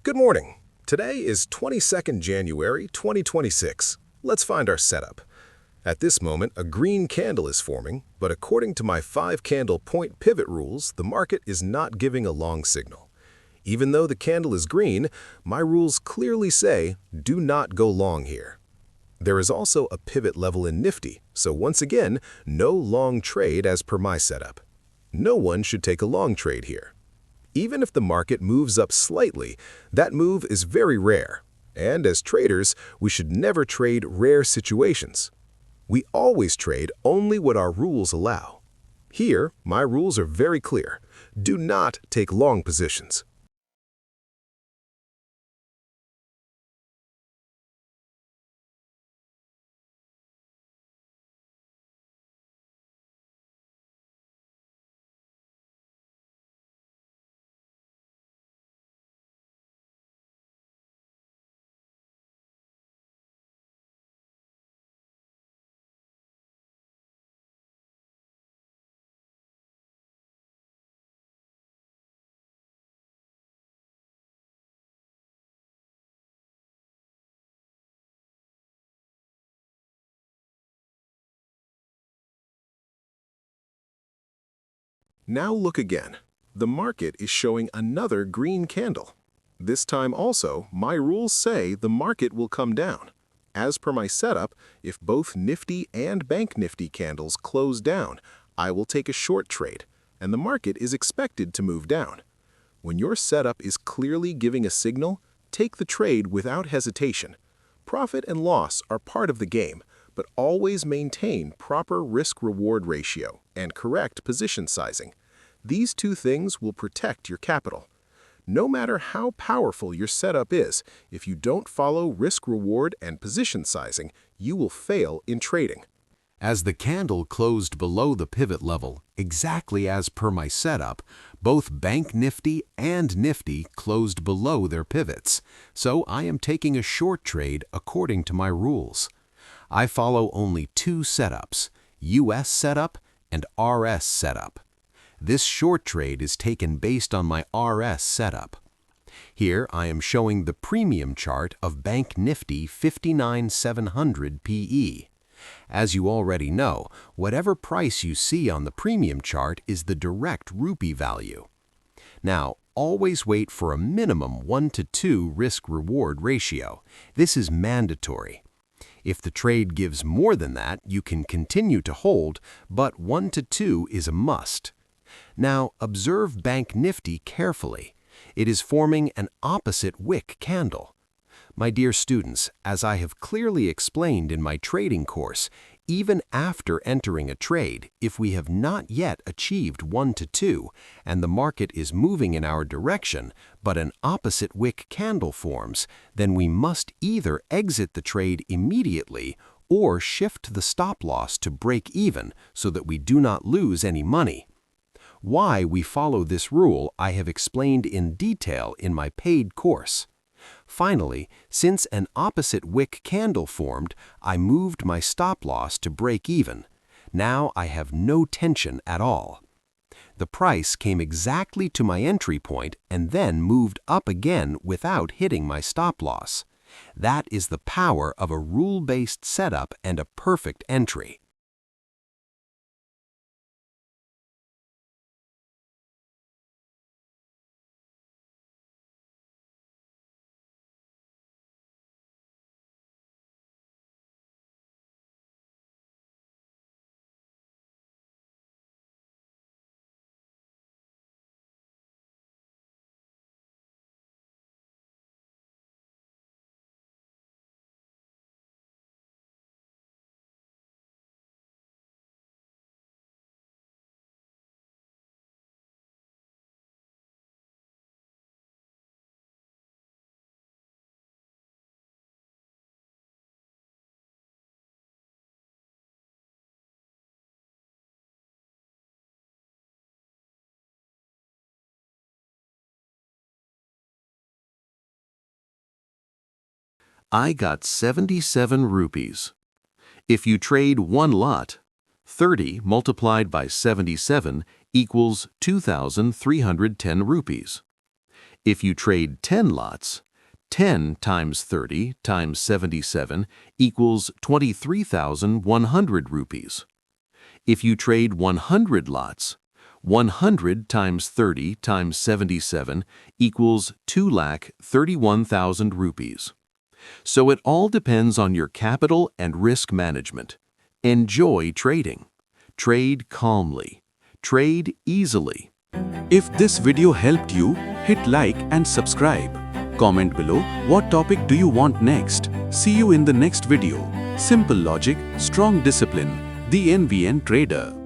Good morning. Today is 22nd January 2026. Let's find our setup. At this moment, a green candle is forming, but according to my 5-candle point pivot rules, the market is not giving a long signal. Even though the candle is green, my rules clearly say, do not go long here. There is also a pivot level in Nifty, so once again, no long trade as per my setup. No one should take a long trade here. Even if the market moves up slightly, that move is very rare. And as traders, we should never trade rare situations. We always trade only what our rules allow. Here, my rules are very clear. Do not take long positions. Now look again. The market is showing another green candle. This time also, my rules say the market will come down. As per my setup, if both Nifty and Bank Nifty candles close down, I will take a short trade, and the market is expected to move down. When your setup is clearly giving a signal, take the trade without hesitation. Profit and loss are part of the game, but always maintain proper risk-reward ratio and correct position sizing. These two things will protect your capital. No matter how powerful your setup is, if you don't follow risk-reward and position sizing, you will fail in trading. As the candle closed below the pivot level, exactly as per my setup, both Bank Nifty and Nifty closed below their pivots, so I am taking a short trade according to my rules. I follow only two setups, US setup and RS setup. This short trade is taken based on my RS setup. Here I am showing the premium chart of Bank Nifty 59700 PE. As you already know, whatever price you see on the premium chart is the direct rupee value. Now, always wait for a minimum 1-to-2 risk-reward ratio. This is mandatory. If the trade gives more than that, you can continue to hold, but 1-to-2 is a must. Now, observe Bank Nifty carefully. It is forming an opposite wick candle. My dear students, as I have clearly explained in my trading course, even after entering a trade, if we have not yet achieved 1-to-2 and the market is moving in our direction, but an opposite wick candle forms, then we must either exit the trade immediately or shift the stop loss to break even so that we do not lose any money. Why we follow this rule I have explained in detail in my paid course. Finally, since an opposite wick candle formed, I moved my stop loss to break even. Now I have no tension at all. The price came exactly to my entry point and then moved up again without hitting my stop loss. That is the power of a rule-based setup and a perfect entry. I got 77 rupees. If you trade one lot, 30 multiplied by 77 equals 2,310 rupees. If you trade 10 lots, 10 times 30 times 77 equals 23,100 rupees. If you trade 100 lots, 100 times 30 times 77 equals 2,31,000 rupees. So it all depends on your capital and risk management. Enjoy trading. Trade calmly. Trade easily. If this video helped you, hit like and subscribe. Comment below what topic do you want next. See you in the next video. Simple logic, strong discipline. The NVN Trader.